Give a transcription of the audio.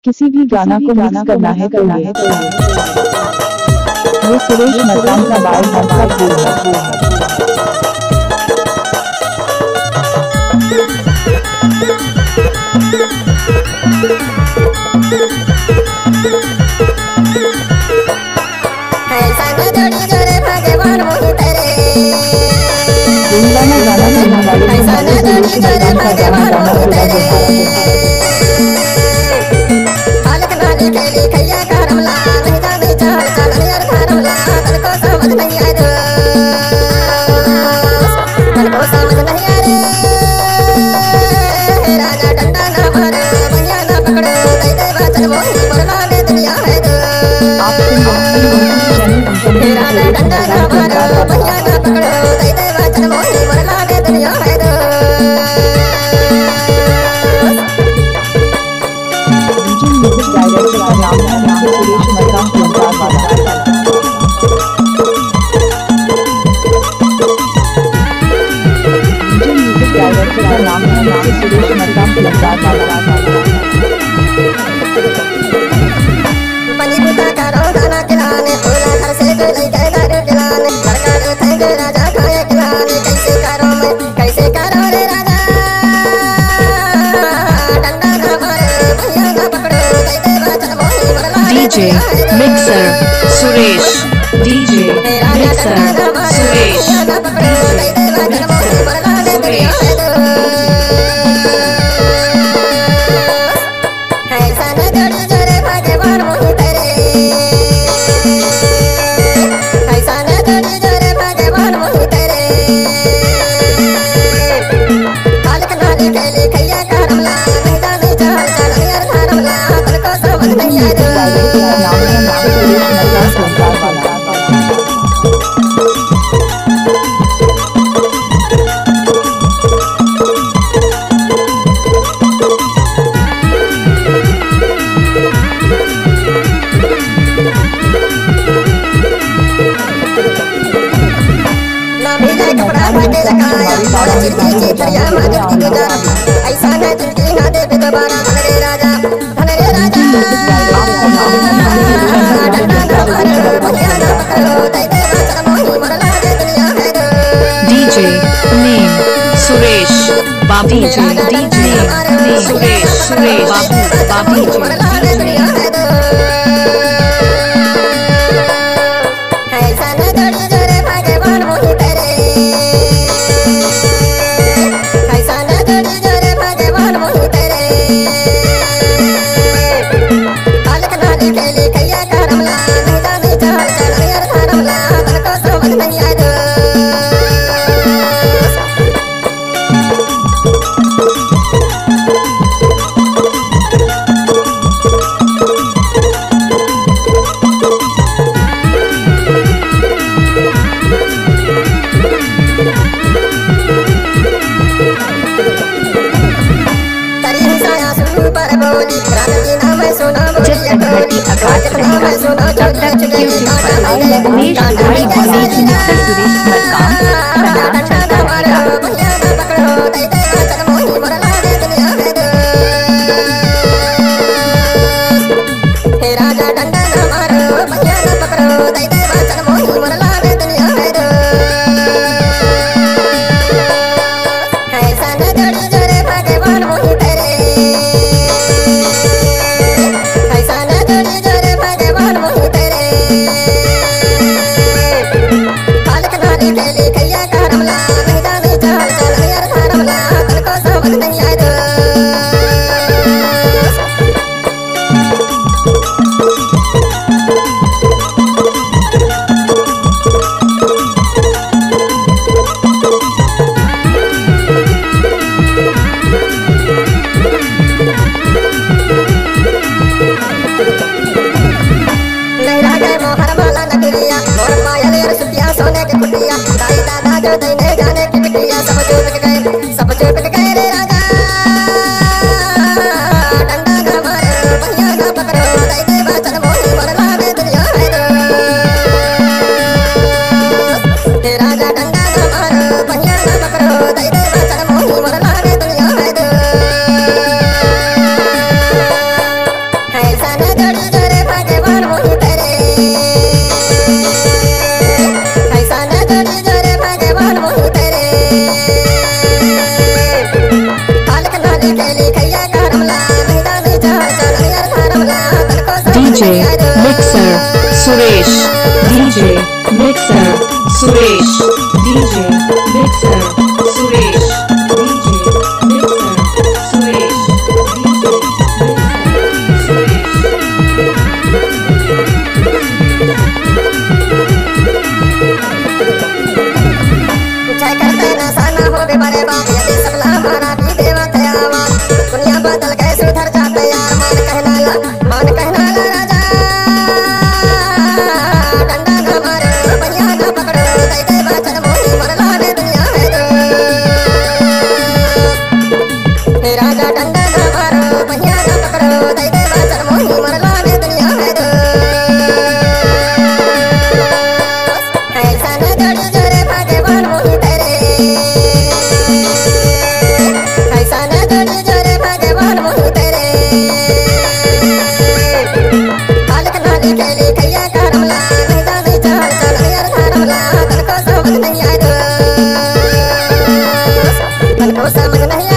किसी भी गाना को मिक्स करना है तो ये सुरेश मकान का बाल हंसा फूल है। DJ Mixer Suresh DJ Mixer Suresh ऐसा न जिंदगी ना दे दोबारा धनरे राजा DJ name Suresh Babu DJ name Suresh Babu Suresh DJ Mixer Suresh DJ Mixer Suresh DJ जय करते न साना हो बे बड़े बात यदि सबला माना भी देवत आवाज दुनिया बदल गए सुधर जाते यार मान कहना ला राजा डंडा न मारो भैया न पकड़ो दे दे बचन मोही मरला ने दुनिया है दो हे राजा डंडा न मारो भैया न पकड़ो दे दे बचन मोही मरला ने दुनिया है दो ऐसा न जोड़ी जोरे भाग्यवान मोही तेरे ऐसा न जोड़ी जोरे भाग्यवान मोही तेरे हालक नाली खेली खैया का रमला नहीं जाने चाल चल यार धरमला तन को समझ नहीं आए तन को समझ नहीं